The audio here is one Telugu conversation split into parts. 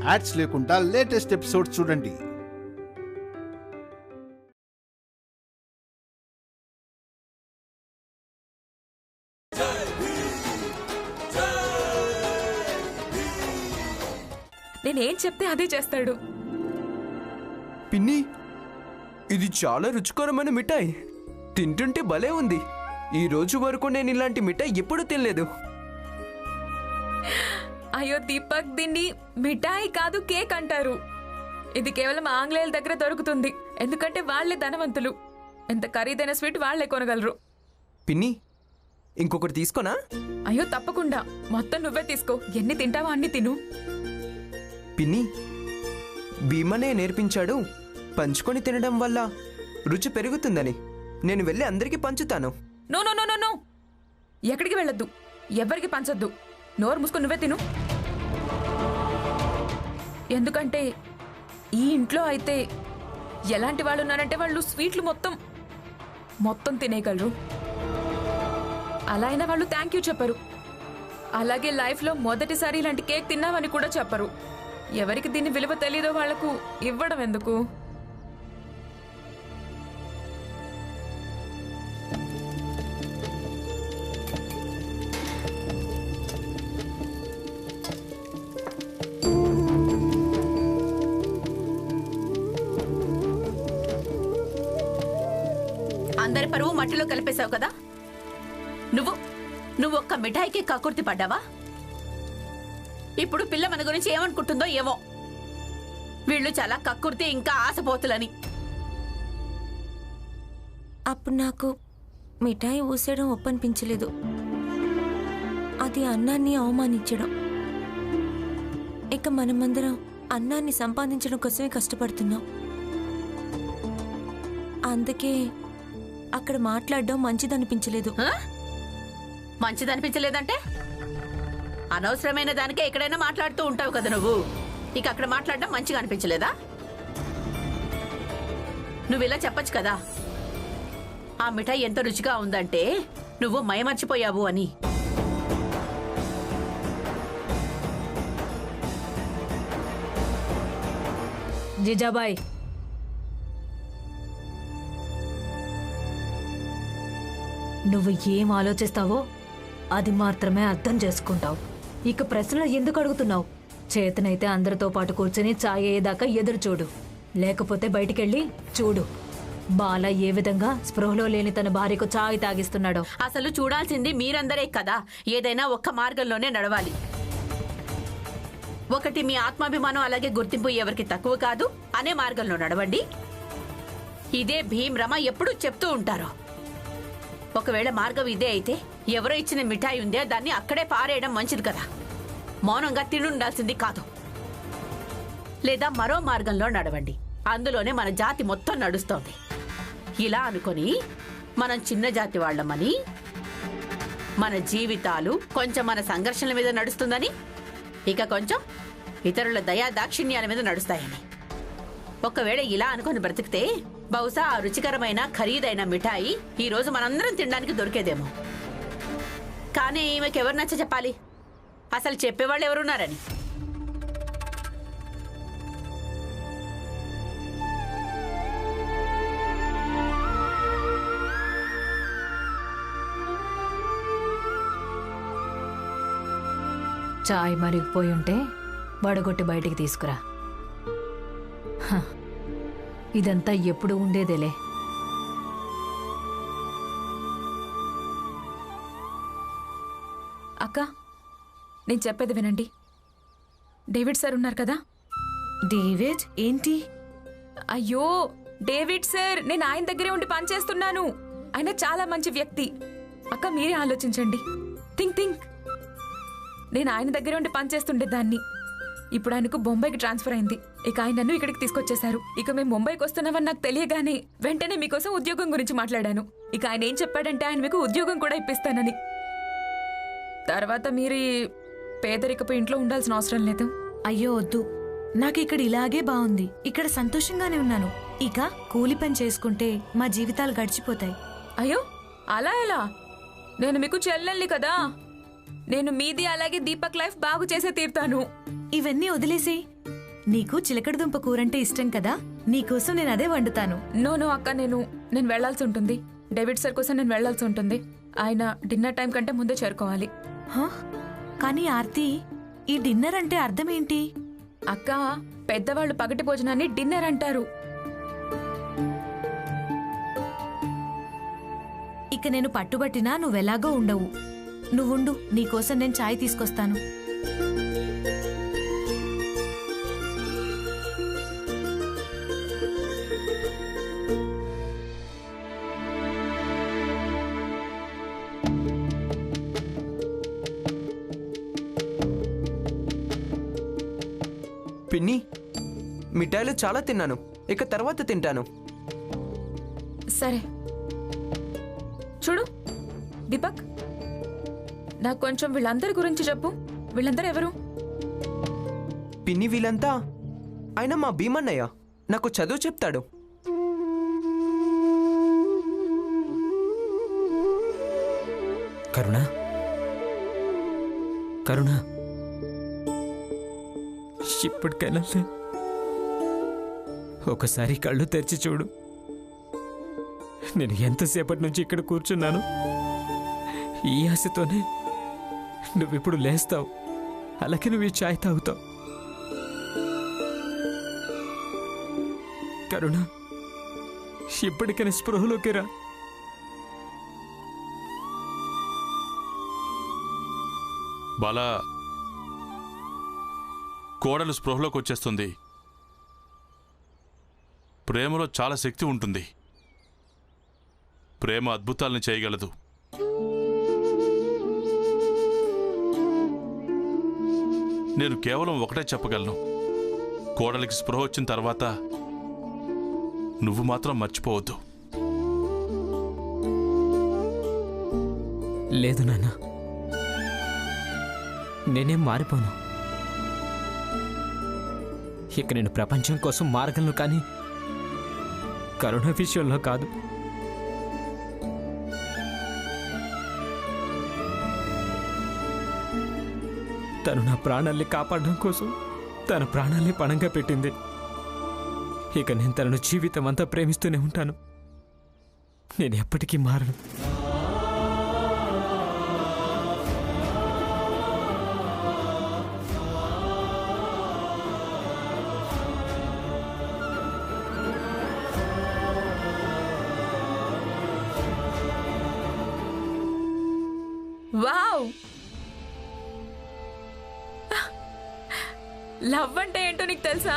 యాడ్స్ లేకుండా లేటెస్ట్ ఎపిసోడ్స్ చూడండి. నేనేం చెప్తే అదే చేస్తాడు. పిన్ని, ఇది చాలా రుచికరమైన మిఠాయి. తింటుంటే భలే ఉంది. ఈ రోజు వరకు నేను ఇలాంటి మిఠాయి ఎప్పుడూ తినలేదు. అయ్యో దీపక్, దీన్ని మిఠాయి కాదు కేక్ అంటారు. ఇది కేవలం ఆంగ్లేయుల దగ్గర దొరుకుతుంది, ఎందుకంటే వాళ్లే ధనవంతులు. ఎంత ఖరీదైన స్వీట్ వాళ్లే కొనగలరు. పిన్ని, ఇంకొకటి తీసుకోనా? అయ్యో తప్పకుండా, మొత్తం నువ్వే తీసుకో. ఎన్ని తింటావో అన్ని తిను. పిన్ని, భీమనే నేర్పించాడు పంచుకొని తినడం వల్ల రుచి పెరుగుతుందని. నేను వెళ్ళి అందరికీ పంచుతాను. No no no no no, ఎక్కడికి వెళ్ళొద్దు, ఎవరికి పంచొద్దు. నోరు మూసుకొని నువ్వే తిను. ఎందుకంటే ఈ ఇంట్లో అయితే ఎలాంటి వాళ్ళు ఉన్నారంటే వాళ్ళు స్వీట్లు మొత్తం తినేయగలరు. అలా అయినా వాళ్ళు థ్యాంక్ యూ చెప్పరు. అలాగే లైఫ్లో మొదటిసారి ఇలాంటి కేక్ తిన్నామని కూడా చెప్పరు. ఎవరికి దీని విలువ తెలీదో వాళ్లకు ఇవ్వడం ఎందుకు? అందరి పరువు మట్టిలో కలిపేశావు కదా. నువ్వు ఒక్క మిఠాయికి కకుర్తి పడ్డావా? ఇప్పుడు పిల్ల మన గురించి ఏమనుకుంటుందో ఏమో. వీళ్ళు చాలా కక్కుర్తి, ఇంకా ఆశపోతులని. అప్పుడు నాకు మిఠాయి ఊసేయడం ఒప్పనిపించలేదు. అది అన్నాన్ని అవమానించడం. ఇక మనమందరం అన్నాన్ని సంపాదించడం కోసమే కష్టపడుతున్నాం. అందుకే అక్కడ మాట్లాడడం మంచిదనిపించలేదు. మంచిదనిపించలేదంటే అనవసరమైన దానికే ఎక్కడైనా మాట్లాడుతూ ఉంటావు కదా నువ్వు. ఇక అక్కడ మాట్లాడడం మంచిగా అనిపించలేదా? నువ్వు ఇలా చెప్పచ్చు కదా, ఆ మిఠాయి ఎంత రుచిగా ఉందంటే నువ్వు మయమర్చిపోయావు అని. జిజాబాయ్, నువ్వు ఏం ఆలోచిస్తావో అది మాత్రమే అర్థం చేసుకుంటావు. ఇక ప్రశ్నలు ఎందుకు అడుగుతున్నావు? చేతనైతే అందరితో పాటు కూర్చొని చాయ్ అయ్యేదాకా ఎదురు చూడు, లేకపోతే బయటికెళ్ళి చూడు బాల ఏ విధంగా స్పృహలో లేని తన భార్యకు చాయ్ తాగిస్తున్నాడో. అసలు చూడాల్సింది మీరందరే కదా. ఏదైనా ఒక్క మార్గంలోనే నడవాలి. ఒకటి మీ ఆత్మాభిమానం, అలాగే గుర్తింపు ఎవరికి తక్కువ కాదు అనే మార్గంలో నడవండి. ఇదే భీమ్ రమ ఎప్పుడూ చెప్తూ ఉంటారు. ఒకవేళ మార్గం ఇదే అయితే ఎవరో ఇచ్చిన మిఠాయి ఉందే దాన్ని అక్కడే పారేయడం మంచిది కదా. మౌనంగా తినుండాల్సింది కాదు. లేదా మరో మార్గంలో నడవండి, అందులోనే మన జాతి మొత్తం నడుస్తోంది. ఇలా అనుకొని మనం చిన్న జాతి వాళ్లమని, మన జీవితాలు కొంచెం మన సంఘర్షణల మీద నడుస్తుందని, ఇక కొంచెం ఇతరుల దయా దాక్షిణ్యాల మీద నడుస్తాయని. ఒకవేళ ఇలా అనుకుని బ్రతికితే బహుశా ఆ రుచికరమైన ఖరీదైన మిఠాయి ఈ రోజు మనందరం తినడానికి దొరికేదేమో. కానీ ఈమెకెవరు నచ్చ చెప్పాలి? అసలు చెప్పేవాళ్ళు ఎవరున్నారని. చాయ్ మరిగిపోయి ఉంటే వడగొట్టి బయటికి తీసుకురా. ఇదంతా ఎప్పుడు ఉండేదేలే. అక్క, నేను చెప్పేది వినండి. డేవిడ్ సార్ ఉన్నారు కదా. డేవిడ్ ఏంటి? అయ్యో డేవిడ్ సార్, నేను ఆయన దగ్గరే ఉండి పనిచేస్తున్నాను. ఆయన చాలా మంచి వ్యక్తి. అక్క మీరే ఆలోచించండి. థింక్. నేను ఆయన దగ్గరే ఉండి పనిచేస్తుండేదాన్ని. ఇప్పుడు ఆయనకు బొంబాయికి ట్రాన్స్ఫర్ అయింది. ఇక ఆయన నన్ను ఇక్కడికి తీసుకొచ్చేశారు. ఇక మేము ముంబైకి వస్తున్నామని నాకు తెలియగానే వెంటనే మీకోసం ఉద్యోగం గురించి మాట్లాడాను. ఇక ఆయన ఏం చెప్పాడంటే ఆయన మీకు ఉద్యోగం కూడా ఇప్పిస్తానని. తర్వాత మీరు పేదరికపు ఇంట్లో ఉండాల్సిన అవసరం లేదు. అయ్యో వద్దు, నాకు ఇక్కడ ఇలాగే బాగుంది. ఇక్కడ సంతోషంగానే ఉన్నాను. ఇక కూలి పని చేసుకుంటే మా జీవితాలు గడిచిపోతాయి. అయ్యో అలా ఎలా? నేను మీకు చెల్లెల్ని కదా. నేను మీది అలాగే దీపక్ లైఫ్ బాగు చేసే తీరుతాను. ఇవన్నీ వదిలేసి నీకు చిలకడదుంప కూరంటే ఇష్టం కదా, నీకోసం నేను అదే వండుతాను. నో అక్క, నేను వెళ్లాల్సి ఉంటుంది. డేవిడ్ సార్ కోసం నేను వెళ్లాల్సి ఉంటుంది. ఆయన డిన్నర్ టైం కంటే ముందే చేరుకోవాలి. హా? కానీ ఆర్తి, ఈ డిన్నర్ అంటే అర్థమేంటి? అక్క, పెద్దవాళ్ళు పగటి భోజనాన్ని డిన్నర్ అంటారు. ఇక నేను పట్టుబట్టినా నువ్వెలాగో ఉండవు. నువ్వుండు, నీకోసం నేను ఛాయ్ తీసుకొస్తాను. పిన్ని, మిఠాయిలు చాలా తిన్నాను, ఇక తర్వాత తింటాను. సరే చూడు దీపక్, నాకు కొంచెం వీళ్ళందరి గురించి చెప్పు. వీళ్ళందరూ ఎవరు? పిన్ని, వీళ్ళంతా ఆయన మా భీమన్నయ్య, నాకు చదువు చెప్తాడు. కరుణ, కరుణ, ఇప్పటికైనా ఒకసారి కళ్ళు తెరిచి చూడు. నేను ఎంతసేపటి నుంచి ఇక్కడ కూర్చున్నాను. ఈ ఆశతోనే నువ్విప్పుడు లేస్తావు, అలాగే నువ్వు ఈ ఛాయ్ తాగుతావు. కరుణ, ఇప్పటికైనా స్పృహలోకి రా. బాలా, కోడలు స్పృహలోకి వచ్చేస్తుంది. ప్రేమలో చాలా శక్తి ఉంటుంది. ప్రేమ అద్భుతాలను చేయగలదు. నేను కేవలం ఒకటే చెప్పగలను. కోడలికి స్పృహ వచ్చిన తర్వాత నువ్వు మాత్రం మర్చిపోవద్దు. లేదు నాన్న, నేనేం మారిపోను. ఇక నేను ప్రపంచం కోసం మారగలను, కానీ కరుణ విషయంలో కాదు. తను నా ప్రాణాల్ని కాపాడడం కోసం తన ప్రాణాల్ని పణంగా పెట్టింది. ఇక నేను తనను జీవితం అంతా ప్రేమిస్తూనే ఉంటాను. నేను ఎప్పటికీ మారను. వావ్! లవ్ అంటే ఏంటో నీకు తెలుసా?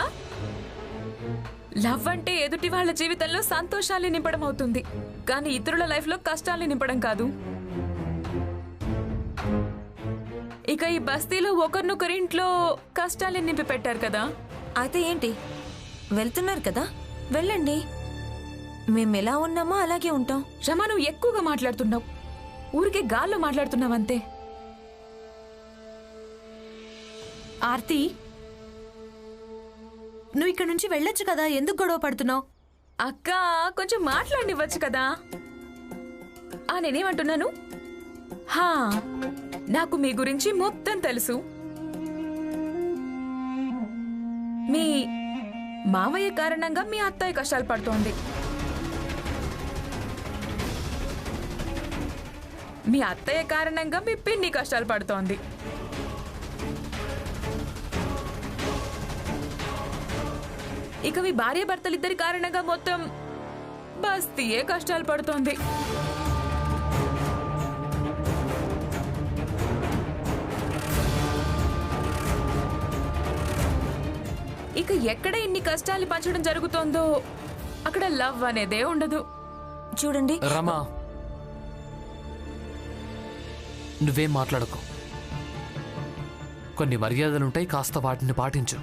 లవ్ అంటే ఎదుటి వాళ్ళ జీవితంలో సంతోషాన్ని నింపడం అవుతుంది, కానీ ఇతరుల లైఫ్లో కష్టాల్ని నింపడం కాదు. ఇక ఈ బస్తీలో ఒకరినొకరింట్లో కష్టాల్ని నింపి పెట్టారు కదా. అయితే ఏంటి, వెళ్తున్నారు కదా, వెళ్ళండి. మేమెలా ఉన్నామో అలాగే ఉంటాం. రమా, నువ్వు ఎక్కువగా మాట్లాడుతున్నావు. ఊరికే గాల్లో మాట్లాడుతున్నావంతే. ఆర్తి, నువ్వు ఇక్కడ నుంచి వెళ్ళొచ్చు కదా, ఎందుకు గొడవ పడుతున్నావు? అక్క, కొంచెం మాట్లాడినివ్వచ్చు కదా. నేనేమంటున్నాను, నాకు మీ గురించి మొత్తం తెలుసు. మీ మావయ్య కారణంగా మీ అత్తయ్య కష్టాలు పడుతోంది. మీ అత్తయ్య కారణంగా మీ పిన్ని కష్టాలు పడుతోంది. ఇక మీ భార్య భర్తలిద్దరి కారణంగా మొత్తం బస్తీయే కష్టాలు పడుతోంది. ఇక ఎక్కడ ఇన్ని కష్టాలు పంచడం జరుగుతోందో అక్కడ లవ్ అనేదే ఉండదు. చూడండి రమా, నువ్వేం మాట్లాడకు. కొన్ని మర్యాదలుంటాయి, కాస్త వాటిని పాటించు.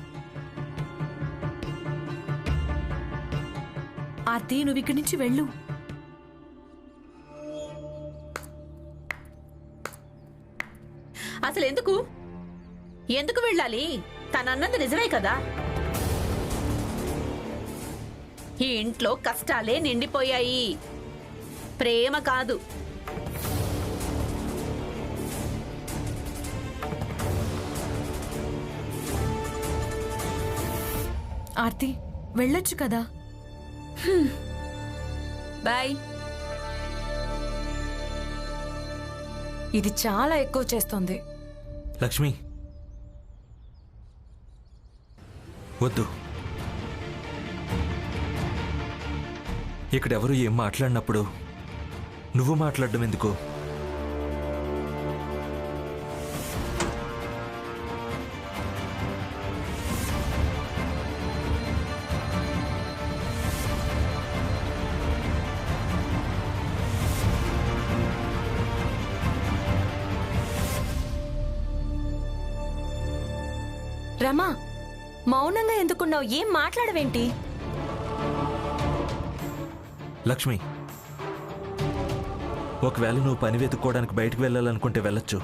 ఆర్తి, నువ్వు ఇక్కడి నుంచి వెళ్ళు. అసలు ఎందుకు ఎందుకు వెళ్ళాలి? తనన్నది నిజమే కదా. ఈ ఇంట్లో కష్టాలే నిండిపోయాయి, ప్రేమ కాదు. ఆర్తి వెళ్ళొచ్చు కదా. బాయ్. ఇది చాలా ఎక్కువ చేస్తోంది. లక్ష్మి వద్దు. ఇక్కడెవరు ఏం మాట్లాడినప్పుడు నువ్వు మాట్లాడడం ఎందుకు? రమా, మౌనంగా ఎందుకున్నావు? ఏం మాట్లాడవేంటి? లక్ష్మి, ఒకవేళ నువ్వు పని వెతుక్కోవడానికి బయటకు వెళ్ళాలనుకుంటే వెళ్ళొచ్చు,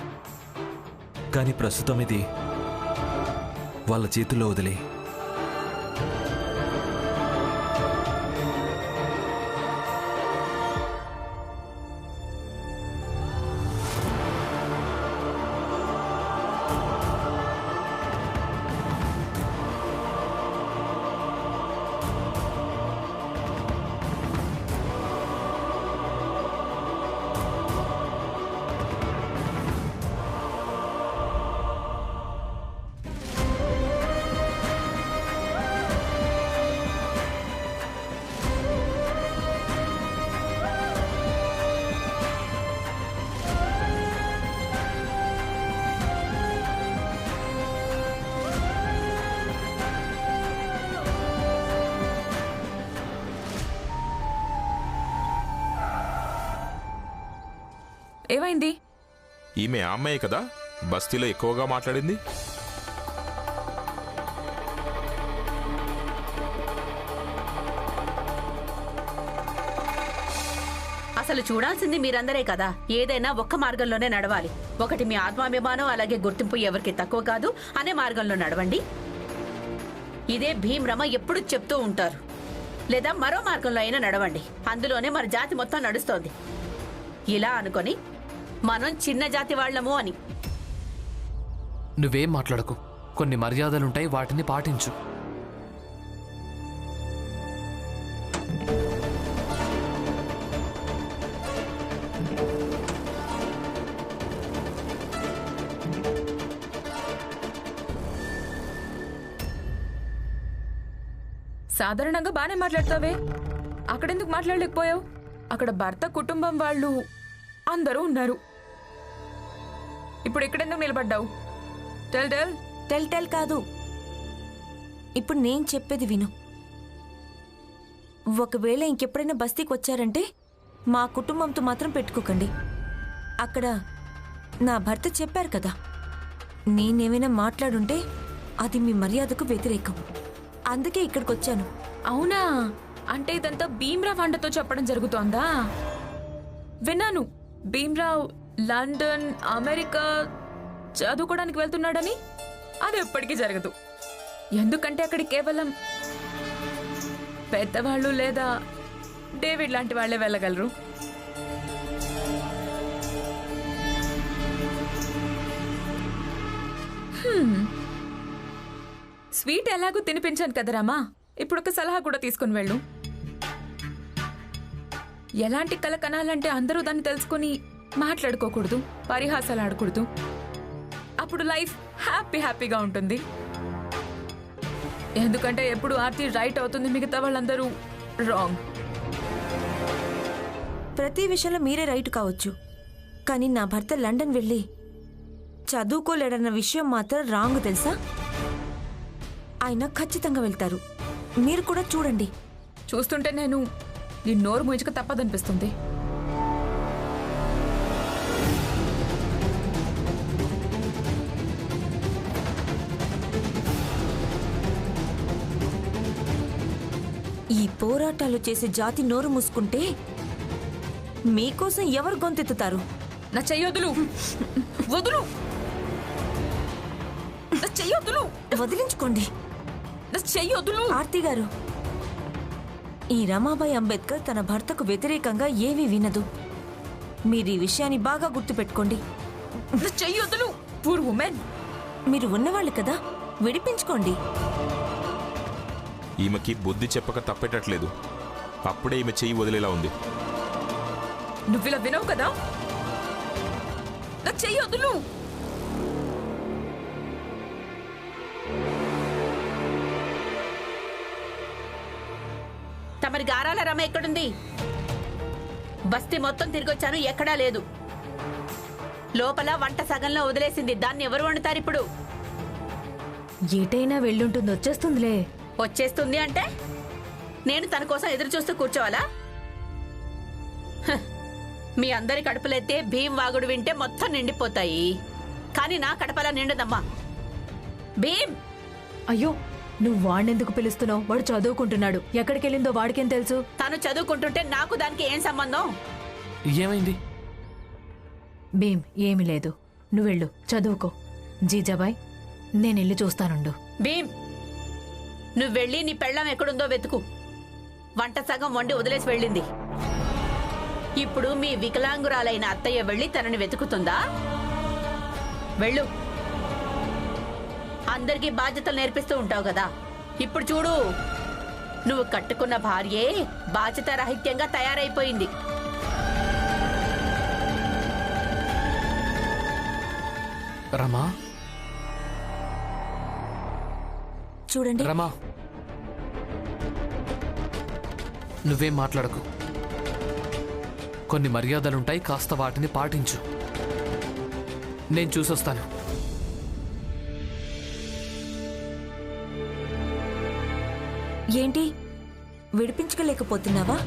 కానీ ప్రస్తుతం ఇది వాళ్ళ చేతుల్లో వదిలే. ఏమైంది? ఈమె అమ్మాయి కదా బస్తీలో ఎక్కువగా మాట్లాడింది. అసలు చూడాల్సింది మీరందరే కదా. ఏదైనా ఒక్క మార్గంలోనే నడవాలి. ఒకటి మీ ఆత్మాభిమానం, అలాగే గుర్తింపు ఎవరికి తక్కువ కాదు అనే మార్గంలో నడవండి. ఇదే భీమ్ రమ ఎప్పుడు చెప్తూ ఉంటారు. లేదా మరో మార్గంలో అయినా నడవండి. అందులోనే మన జాతి మొత్తం నడుస్తోంది. ఇలా అనుకొని మనం చిన్న జాతి వాళ్లము అని. నువ్వేం మాట్లాడకు. కొన్ని మర్యాదలుంటాయి, వాటిని పాటించు. సాధారణంగా బానే మాట్లాడతావే, అక్కడెందుకు మాట్లాడలేకపోయావు? అక్కడ భర్త కుటుంబం వాళ్ళు అందరూ ఉన్నారు. ఇప్పుడు ఇక్కడెందుకు నిలబడ్డావు? Tell tell. టెల్ టెల్ కాదు, ఇప్పుడు నేను చెప్పేది విను. ఒకవేళ ఇంకెప్పుడైనా బస్తీకి వచ్చారంటే మా కుటుంబంతో మాత్రం పెట్టుకోకండి. అక్కడ నా భర్త చెప్పారు కదా, నేనేమైనా మాట్లాడుంటే అది మీ మర్యాదకు వ్యతిరేకం. అందుకే ఇక్కడికి వచ్చాను. అవునా? అంటే ఇదంతా భీమ్రావ్ అండతో చెప్పడం జరుగుతోందా? విన్నాను, భీమ్రావ్ లండన్, అమెరికా చదువుకోవడానికి వెళ్తున్నాడని. అది ఎప్పటికీ జరగదు. ఎందుకంటే అక్కడి కేవలం పెద్దవాళ్ళు లేదా డేవిడ్ లాంటి వాళ్లే వెళ్ళగలరు. స్వీట్ ఎలాగూ తినిపించాను కదరామా, ఇప్పుడు ఒక సలహా కూడా తీసుకుని వెళ్ళు. ఎలాంటి కల కనాలంటే అందరూ దాన్ని తెలుసుకుని మాట్లాడుకోకూడదు, పరిహాసాలు ఆడకూడదు. అప్పుడు లైఫ్ హ్యాపీగా ఉంటుంది. ఎందుకంటే ఎప్పుడు ఆర్తి రైట్ అవుతుంది, మిగతా వాళ్ళందరూ రాంగ్. ప్రతి విషయంలో మీరే రైట్ కావచ్చు, కానీ నా భర్త లండన్ వెళ్ళి చదువుకోలేడన్న విషయం మాత్రం రాంగ్, తెలుసా? ఆయన ఖచ్చితంగా వెళ్తారు. మీరు కూడా చూడండి. చూస్తుంటే నేను నీ నోరు ముయించక తప్పదనిపిస్తుంది. ఈ పోరాటాలు చేసే జాతి నోరు మూసుకుంటే మీకోసం ఎవరు గొంతెత్తుతారు? నా చెయ్యొద్దులు, వదులు, నా చెయ్యొద్దులు, వదిలించుకోండి. నా చెయ్యొద్దులు. ఆర్తి గారు, ఈ రమాబాయి అంబేద్కర్ తన భర్తకు వ్యతిరేకంగా ఏమీ వినదు. మీరు ఈ విషయాన్ని బాగా గుర్తుపెట్టుకోండి. నా చెయ్యొద్దులు. Poor women. మీరు ఉన్నవాళ్ళు కదా, విడిపించుకోండి. ఈమెకి బుద్ధి చెప్పక తప్పేటట్లేదు. అప్పుడే ఈమె చెయ్యి వదిలేలా ఉంది. నువ్విలా వినవు కదా, నా చెయ్యి వదులు. తమరి గారాల రమ ఎక్కడుంది? బస్తీ మొత్తం తిరిగొచ్చాను, ఎక్కడా లేదు. లోపల వంట సగంలో వదిలేసింది. దాన్ని ఎవరు వండుతారు ఇప్పుడు? ఏటైనా వెళ్ళుంటుంది, వచ్చేస్తుందిలే. వచ్చేస్తుంది అంటే నేను తన కోసం ఎదురు చూస్తూ కూర్చోవాలా? హ, మీ అందరి కడుపులైతే భీం వాగుడు వింటే మొత్తం నిండిపోతాయి, కానీ నా కడపలా నిండదమ్మా. భీం! అయ్యో, నువ్వు వాడినెందుకు పిలుస్తున్నావు? వాడు చదువుకుంటున్నాడు. ఎక్కడికి వెళ్ళిందో వాడికేం తెలుసు? తను చదువుకుంటుంటే నాకు దానికి ఏం సంబంధం? ఏమైంది? భీం, ఏమీ లేదు. నువ్వెళ్ళు, చదువుకో. జీజాబాయ్, నేనెళ్ళి చూస్తానుండు. భీం, నువ్వెళ్ళి నీ పెళ్ళం ఎక్కడుందో వెతుకు. వంట సగం వండి వదిలేసి వెళ్ళింది. ఇప్పుడు మీ వికలాంగురాలైన అత్తయ్య వెళ్ళి తనని వెతుకుతుందా? వెళ్ళు. అందరికీ బాధ్యతలు నేర్పిస్తూ ఉంటావు కదా. ఇప్పుడు చూడు, నువ్వు కట్టుకున్న భార్యే బాధ్యత రహిత్యంగా తయారైపోయింది. రమా, చూడండి రమా, నువ్వేం మాట్లాడకు. కొన్ని మర్యాదలుంటాయి, కాస్త వాటిని పాటించు. నేను చూసొస్తాను. ఏంటి, విడిపించుకోలేకపోతున్నావా?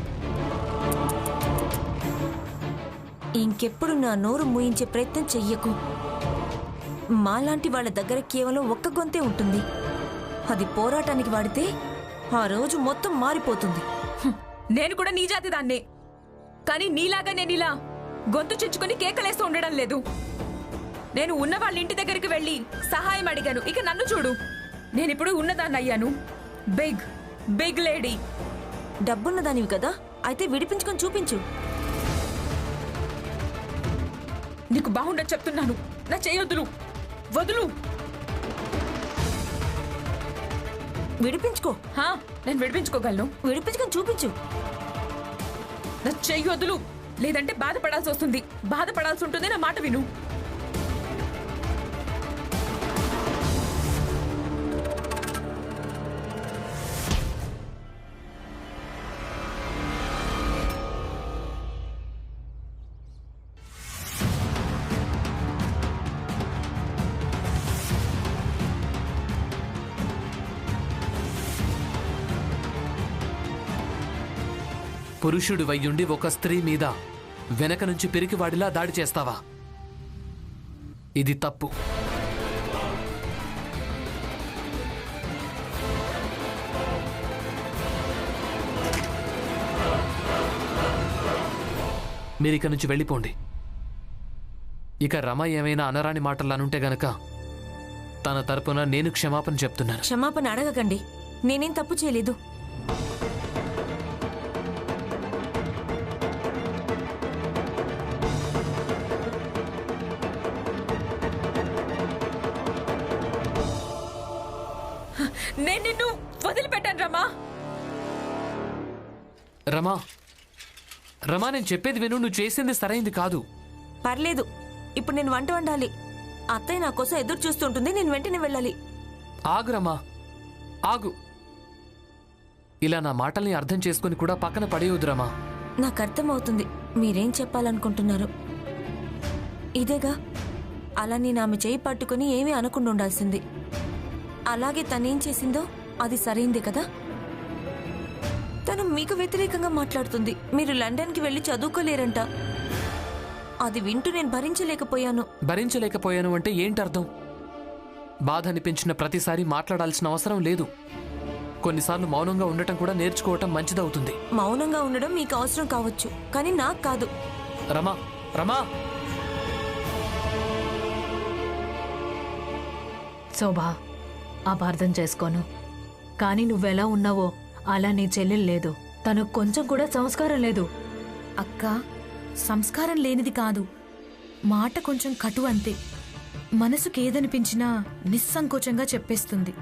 ఇంకెప్పుడు నా నోరు మూయించే ప్రయత్నం చెయ్యకు. మాలాంటి వాళ్ళ దగ్గర కేవలం ఒక్క గొంతే ఉంటుంది. అది పోరాటానికి వాడితే ఆ రోజు మొత్తం మారిపోతుంది. నేను కూడా నీ జాతి దాన్నే, కానీ నీలాగా నేను ఇలా గొంతు చుచ్చుకుని కేకలేస్తూ ఉండడం లేదు. నేను ఉన్న వాళ్ళ ఇంటి దగ్గరికి వెళ్ళి సహాయం అడిగాను. ఇక నన్ను చూడు, నేనిప్పుడు ఉన్నదాన్ని అయ్యాను. Big big lady. డబ్బున్న దానివి కదా, అయితే విడిపించుకొని చూపించు. నీకు బాగుండదు చెప్తున్నాను. నా చేయొద్దులు, వదులు. విడిపించుకో. నేను విడిపించుకోగలను. విడిపించుకొని చూపించు. నా చెయ్యొద్దులు, లేదంటే బాధపడాల్సి వస్తుంది. బాధపడాల్సి ఉంటుంది. నా మాట విను. పురుషుడి వయ్యుండి ఒక స్త్రీ మీద వెనక నుంచి పిరికివాడిలా దాడి చేస్తావా? ఇది తప్పు. మీరిక నుంచి వెళ్ళిపోండి. ఇక రమ ఏమైనా అనరాని మాటలు అనుంటే గనక తన తరపున నేను క్షమాపణ చెప్తున్నాను. క్షమాపణ అడగకండి, నేనేం తప్పు చేయలేదు. నేను నిన్ను వదిలిపెట్టాను రమా. రమా, రమా, నేను చెప్పేది విను. నువ్వు చేసింది సరైంది కాదు. పర్లేదు, ఇప్పుడు నేను వంట వండాలి. అత్తయ్య నా కోసం ఎదురు చూస్తుంటుంది. నేను వెంటనే వెళ్ళాలి. ఆగు రమా, ఆగు. ఇలా నా మాటల్ని అర్థం చేసుకుని కూడా పక్కన పడేయొద్దు రమా. నాకు అర్థమవుతుంది మీరేం చెప్పాలనుకుంటున్నారు. ఇదేగా, అలా నేను ఆమె చేయి పట్టుకుని ఏమీ అనకుండా ఉండాల్సింది. అలాగే తనేం చేసిందో అది సరైంది కదా. తను మీకు వ్యతిరేకంగా మాట్లాడుతుంది. మీరు లండన్కి వెళ్ళి చదువుకోలేరంట. అది వింటూ నేను భరించలేకపోయాను. భరించలేకపోయాను అంటే ఏంటర్థం? బాధ అనిపించిన ప్రతిసారి మాట్లాడాల్సిన అవసరం లేదు. కొన్నిసార్లు మౌనంగా ఉండటం కూడా నేర్చుకోవటం మంచిదవుతుంది. మౌనంగా ఉండడం మీకు అవసరం కావచ్చు, కానీ నాకు కాదు. రమా, రమా. శోభా, అపార్థం చేసుకోను, కానీ నువ్వెలా ఉన్నావో అలా నీ చెల్లెలు లేదు. తనకు కొంచెం కూడా సంస్కారం లేదు. అక్క, సంస్కారం లేనిది కాదు, మాట కొంచెం కటు అంతే. మనసుకేదనిపించినా నిస్సంకోచంగా చెప్పేస్తుంది.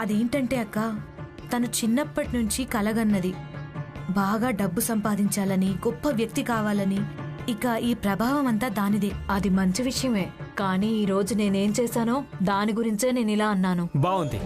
అదేంటంటే అక్క, తను చిన్నప్పటి నుంచి కలగన్నది బాగా డబ్బు సంపాదించాలని, గొప్ప వ్యక్తి కావాలని. ఇక ఈ ప్రభావం అంతా దానిదే. అది మంచి విషయమే, కానీ ఈ రోజు నేనేం చేశానో దాని గురించే నేను ఇలా అన్నాను. బాగుంది.